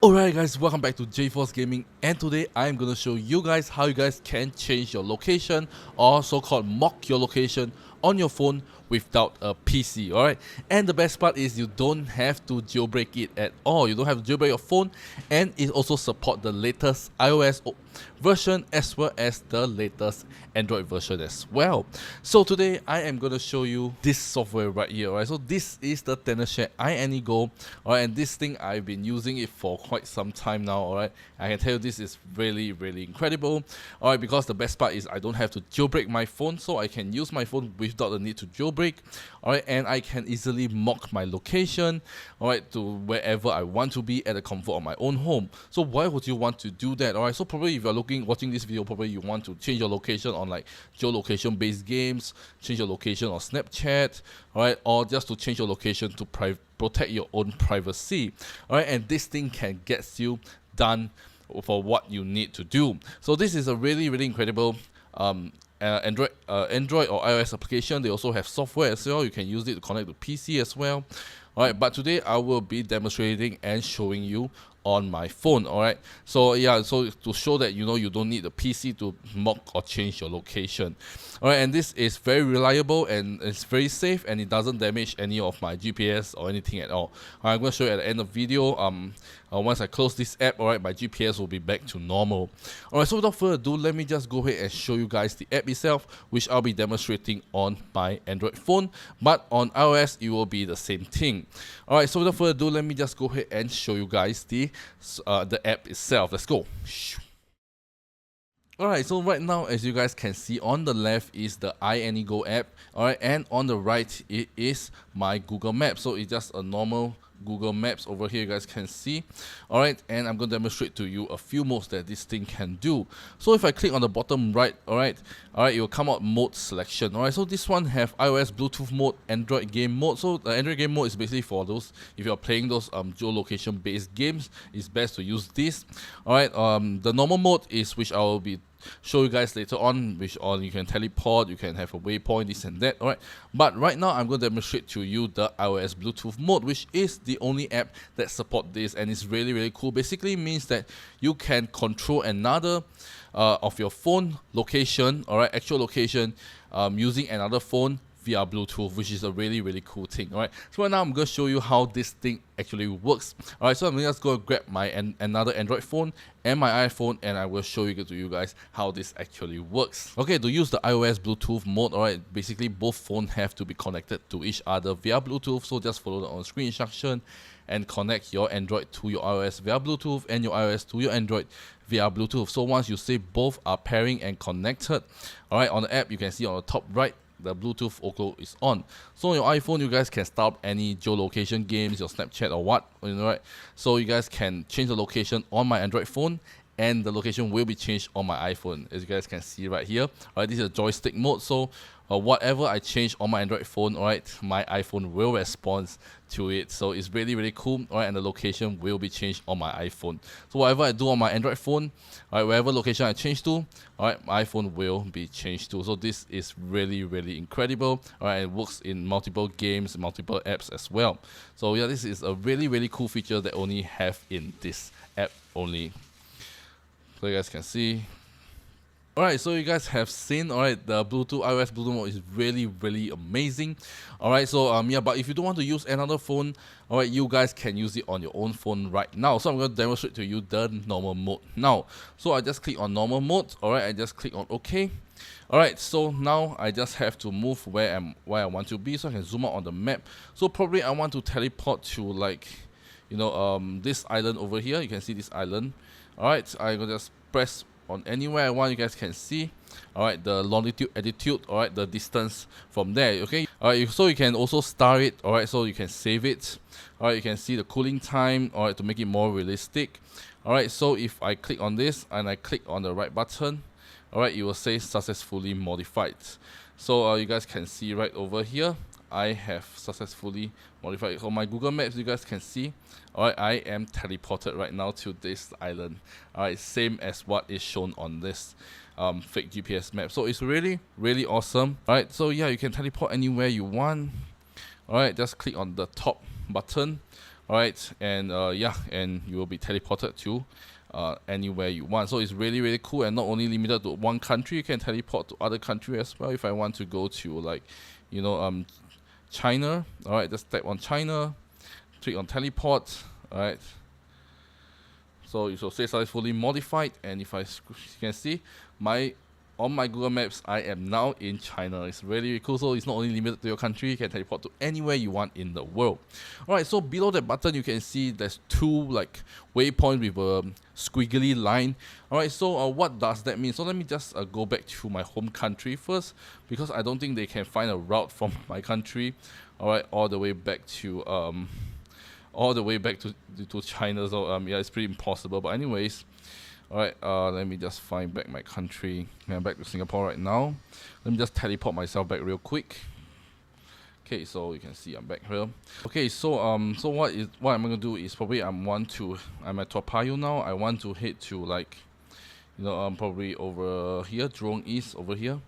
Alright guys, welcome back to JForce Gaming, and today I'm going to show you guys how you guys can change your location or so-called mock your location on your phone without a PC, alright? And the best part is you don't have to jailbreak it at all. You don't have to jailbreak your phone, and it also supports the latest iOS version as well as the latest Android version as well. So today I am going to show you this software right here, alright? So this is the Tenorshare iAnyGo, alright? And this thing I've been using it for quite some time now, alright? I can tell you this is really incredible, alright? Because the best part is I don't have to jailbreak my phone, so I can use my phone without the need to jailbreak, alright? And I can easily mock my location, alright, to wherever I want to be at the comfort of my own home. So why would you want to do that, alright? So probably if you're watching this video, probably you want to change your location on like geolocation based games, change your location on Snapchat, alright, or just to change your location to protect your own privacy, alright, and this thing can get you done for what you need to do. So this is a really incredible Android or iOS application. They also have software as well. You can use it to connect to PC as well. Alright, but today I will be demonstrating and showing you on my phone. Alright, so yeah, so to show that you don't need a PC to mock or change your location. Alright, and this is very reliable and it's very safe, and it doesn't damage any of my GPS or anything at all. I'm going to show you at the end of the video. Once I close this app, alright, my GPS will be back to normal. Alright, so without further ado, let me just go ahead and show you guys the app itself, which I'll be demonstrating on my Android phone, but on iOS it will be the same thing. Alright, so without further ado, let me just go ahead and show you guys the app itself. Let's go. Alright, so right now, as you guys can see, on the left is the iAnyGo app, alright, and on the right it is my Google Maps. So it's just a normal Google Maps over here, you guys can see. Alright, and I'm going to demonstrate to you a few modes that this thing can do. So if I click on the bottom right, alright, it will come out mode selection. Alright, so this one have iOS Bluetooth mode, Android game mode. So the Android game mode is basically for those, if you're playing those geolocation based games, it's best to use this. Alright, the normal mode is, which I will be show you guys later on, which you can teleport, you can have a waypoint, this and that, alright. But right now I'm going to demonstrate to you the iOS Bluetooth mode, which is the only app that support this, and it's really cool. Basically means that you can control another of your phone location, alright, actual location, using another phone via Bluetooth, which is a really cool thing. Alright, so right now I'm going to show you how this thing actually works. Alright, so I'm just going to grab my another Android phone and my iPhone, and I will show you guys how this actually works. Okay, to use the iOS Bluetooth mode, alright, basically both phones have to be connected to each other via Bluetooth. So just follow the on-screen instruction and connect your Android to your iOS via Bluetooth and your iOS to your Android via Bluetooth. So once you say both are pairing and connected, alright, on the app you can see on the top right the Bluetooth logo is on. So on your iPhone, you guys can start any geolocation games, your Snapchat or what, right? So you guys can change the location on my Android phone, and the location will be changed on my iPhone, as you guys can see right here. Alright, this is a joystick mode, so whatever I change on my Android phone, alright, my iPhone will respond to it. So it's really cool, alright, and the location will be changed on my iPhone. So whatever I do on my Android phone, alright, wherever location I change to, alright, my iPhone will be changed to. So this is really incredible. Alright, it works in multiple games, multiple apps as well. So yeah, this is a really cool feature that only have in this app only. So you guys can see. Alright, so you guys have seen, alright, the iOS Bluetooth mode is really amazing. Alright, so yeah, but if you don't want to use another phone, alright, you guys can use it on your own phone right now. So I'm going to demonstrate to you the normal mode now. So I just click on normal mode, alright, I just click on OK. Alright, so now I just have to move where I want to be, so I can zoom out on the map. So probably I want to teleport to, like, this island over here. You can see this island. Alright, I'm going to just press on anywhere I want. You guys can see, alright, the longitude, attitude, alright, the distance from there. Okay, alright, so you can also star it, alright, so you can save it. Alright, you can see the cooling time, alright, to make it more realistic. Alright, so if I click on this and I click on the right button, alright, it will say successfully modified. So you guys can see right over here, I have successfully modified. So my Google Maps, you guys can see, alright, I am teleported right now to this island. Alright, same as what is shown on this fake GPS map. So it's really awesome. Alright, so yeah, you can teleport anywhere you want. Alright, just click on the top button. All right, and yeah, and you will be teleported to anywhere you want. So it's really, really cool, and not only limited to one country, you can teleport to other country as well. If I want to go to, like, you know, China, all right, just tap on China, click on teleport, all right. So it will say successfully modified, and if you can see on my Google Maps, I am now in China. It's really, really cool. So it's not only limited to your country, you can teleport to anywhere you want in the world. Alright, so below that button, you can see there's two like waypoints with a squiggly line. Alright, so what does that mean? So let me just go back to my home country first, because I don't think they can find a route from my country, alright, all the way back to China. So yeah, it's pretty impossible. But anyways, alright, let me just find back my country. I'm back to Singapore right now. Let me just teleport myself back real quick. Okay, so you can see I'm back here. Okay, so what I'm gonna do is probably I'm at Toa Payoh now. I want to head to, like, you know, probably over here, Jurong East over here.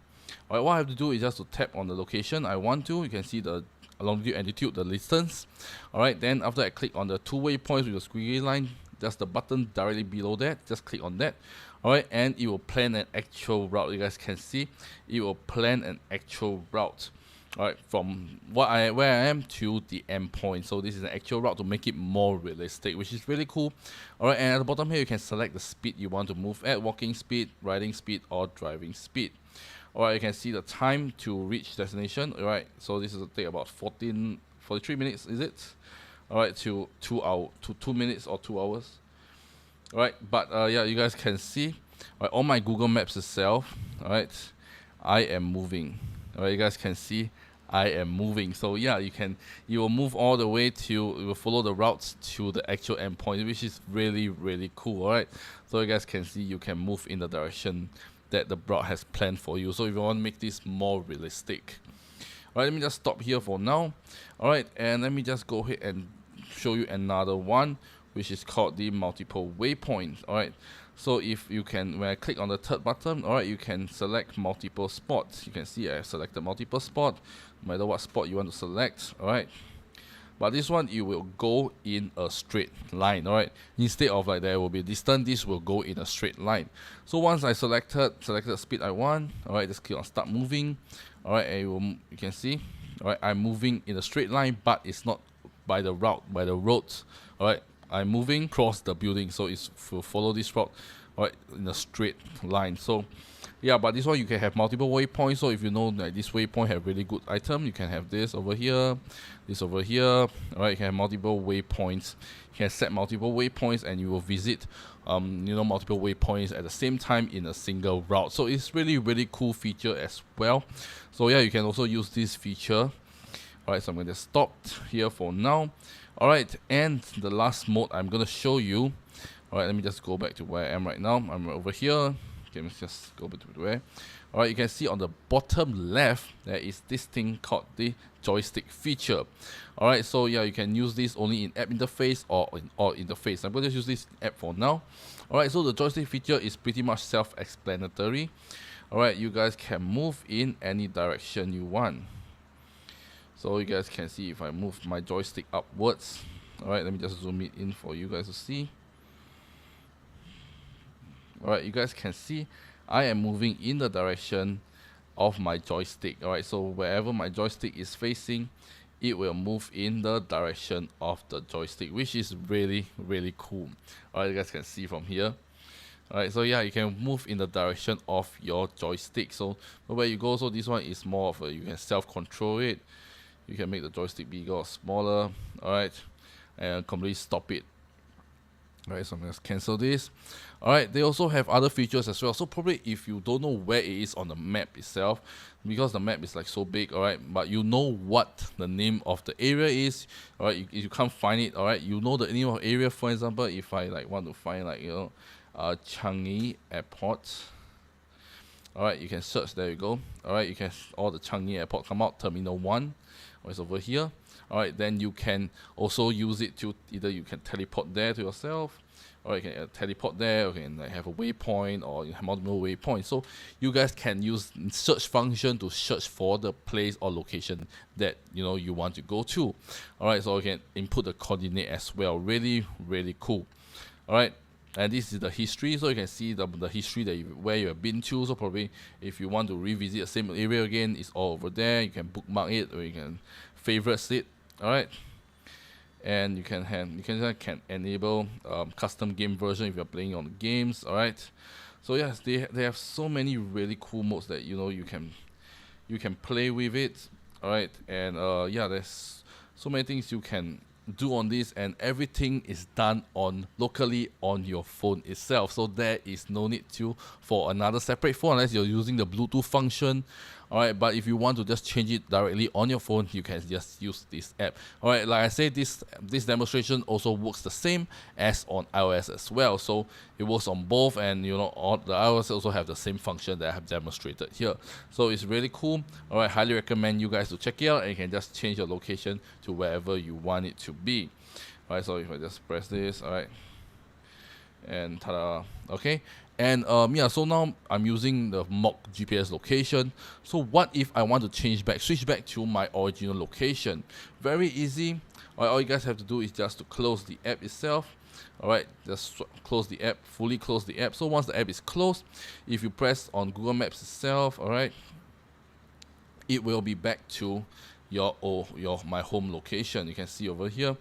Alright, what I have to do is just to tap on the location I want to. You can see the longitude, altitude, the distance. Alright, then after I click on the two waypoints with the squiggly line, just the button directly below that, just click on that. Alright, and it will plan an actual route. You guys can see it will plan an actual route, alright, from where I am to the endpoint. So this is an actual route to make it more realistic, which is really cool. Alright, and at the bottom here you can select the speed you want to move at: walking speed, riding speed, or driving speed. Alright, you can see the time to reach destination. Alright, so this will take about 43 minutes, is it? Alright, to 2 minutes or 2 hours. Alright, but yeah, you guys can see, alright, on my Google Maps itself, alright, I am moving. Alright, you guys can see I am moving. So yeah, you will move all the way to, you will follow the routes to the actual endpoint, which is really, really cool. Alright, so you guys can see you can move in the direction that the route has planned for you. So if you want to make this more realistic. Alright, let me just stop here for now. Alright, and let me just go ahead and show you another one, which is called the multiple waypoints. Alright, so if you can, when I click on the third button, alright, you can select multiple spots. You can see I selected multiple spots, no matter what spot you want to select. Alright, but this one, you will go in a straight line. Alright, instead of like there will be distance, this will go in a straight line. So once I selected the speed I want, alright, just click on start moving. Alright, and you can see, alright, I'm moving in a straight line, but it's not by the route, by the roads. Alright, I'm moving across the building, so it will follow this route, alright, in a straight line. So yeah, but this one you can have multiple waypoints. So if you know that this waypoint have really good item, you can have this over here, this over here. Alright, you can have multiple waypoints. You can set multiple waypoints, and you will visit you know, multiple waypoints at the same time in a single route. So it's really, really cool feature as well. So yeah, you can also use this feature. Alright, so I'm going to stop here for now. Alright, and the last mode I'm going to show you. Alright, let me just go back to where I am right now. I'm over here. Okay, let's just go back to where. Alright, you can see on the bottom left, there is this thing called the joystick feature. Alright, so yeah, you can use this only in app interface or in all interface. I'm going to use this app for now. Alright, so the joystick feature is pretty much self-explanatory. Alright, you guys can move in any direction you want. So you guys can see if I move my joystick upwards. Alright, let me just zoom it in for you guys to see. Alright, you guys can see I am moving in the direction of my joystick. Alright, so wherever my joystick is facing, it will move in the direction of the joystick, which is really, really cool. Alright, you guys can see from here. Alright, so yeah, you can move in the direction of your joystick. So where you go, so this one is more of a, you can self-control it. You can make the joystick bigger or smaller. Alright, and completely stop it. Alright, so I'm going to cancel this. Alright, they also have other features as well. So probably if you don't know where it is on the map itself, because the map is like so big, alright, but you know what the name of the area is, alright, if you can't find it, alright, you know the name of the area. For example, if I like want to find, like, you know, Changi Airport, alright, you can search, there you go. Alright, you can, all the Changi Airport come out, Terminal 1, or it's over here. Alright, then you can also use it to either you can teleport there to yourself, or you can teleport there, or you can like have a waypoint, or you have multiple waypoints. So you guys can use search function to search for the place or location that you want to go to. All right, so you can input the coordinate as well. Really, really cool. All right. And this is the history, so you can see the history that where you have been to. So probably if you want to revisit the same area again, it's all over there. You can bookmark it, or you can favorites it. All right, and you can enable custom game version if you're playing on games. All right, so yes, they have so many really cool modes that you can play with it. All right, and yeah, there's so many things you can do on this, and everything is done locally on your phone itself, so there is no need for another separate phone unless you're using the Bluetooth function. Alright, but if you want to just change it directly on your phone, you can just use this app. Alright, like I said, this demonstration also works the same as on iOS as well, so it works on both, and all the iOS also have the same function that I have demonstrated here. So it's really cool. Alright, highly recommend you guys to check it out, and you can just change your location to wherever you want it to be. Alright, so if I just press this, alright, and ta-da. Okay, and yeah, so now I'm using the mock GPS location. So what if I want to switch back to my original location? Very easy. All you guys have to do is just to close the app itself. Alright, just close the app, fully close the app. So once the app is closed, if you press on Google Maps itself, alright, it will be back to my home location. You can see over here.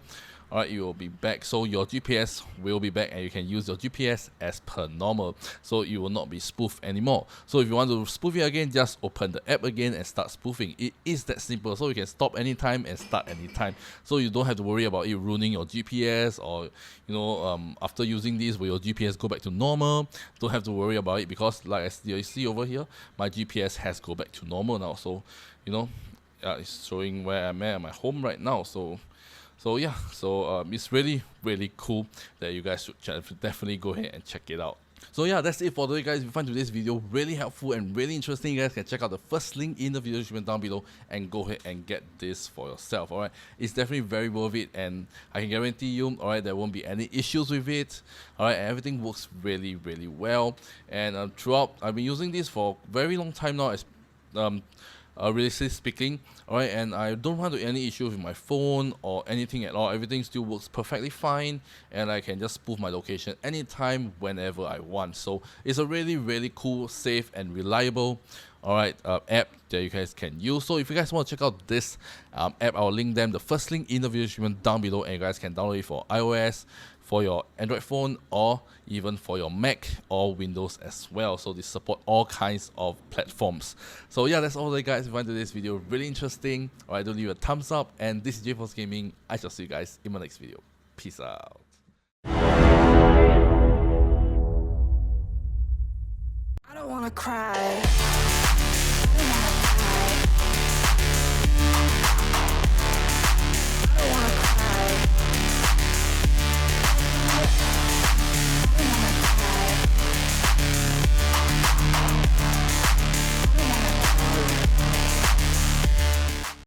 Alright, you will be back, so your GPS will be back, and you can use your GPS as per normal, so you will not be spoofed anymore. So if you want to spoof it again, just open the app again and start spoofing. It is that simple, so you can stop anytime and start anytime, so you don't have to worry about it ruining your GPS, or after using this, will your GPS go back to normal? Don't have to worry about it, because like you see over here, my GPS has go back to normal now. So it's showing where I'm at my home right now. So yeah, it's really, really cool that you guys should definitely go ahead and check it out. So yeah, that's it for today, guys. If you find today's video really helpful and really interesting, you guys can check out the first link in the video description down below and go ahead and get this for yourself. Alright, it's definitely very worth it, and I can guarantee you, alright, there won't be any issues with it. Alright, everything works really, really well. And throughout, I've been using this for a very long time now, as realistically speaking. Alright, and I don't run into any issues with my phone or anything at all. Everything still works perfectly fine, and I can just spoof my location anytime, whenever I want. So it's a really, really cool, safe, and reliable app that you guys can use. So if you guys want to check out this app, I'll link the first link in the video description down below, and you guys can download it for iOS, for your Android phone, or even for your Mac or Windows as well. So they support all kinds of platforms. So yeah, that's all there, guys. If you find today's video really interesting, alright, do leave a thumbs up. And this is JForce Gaming. I shall see you guys in my next video. Peace out.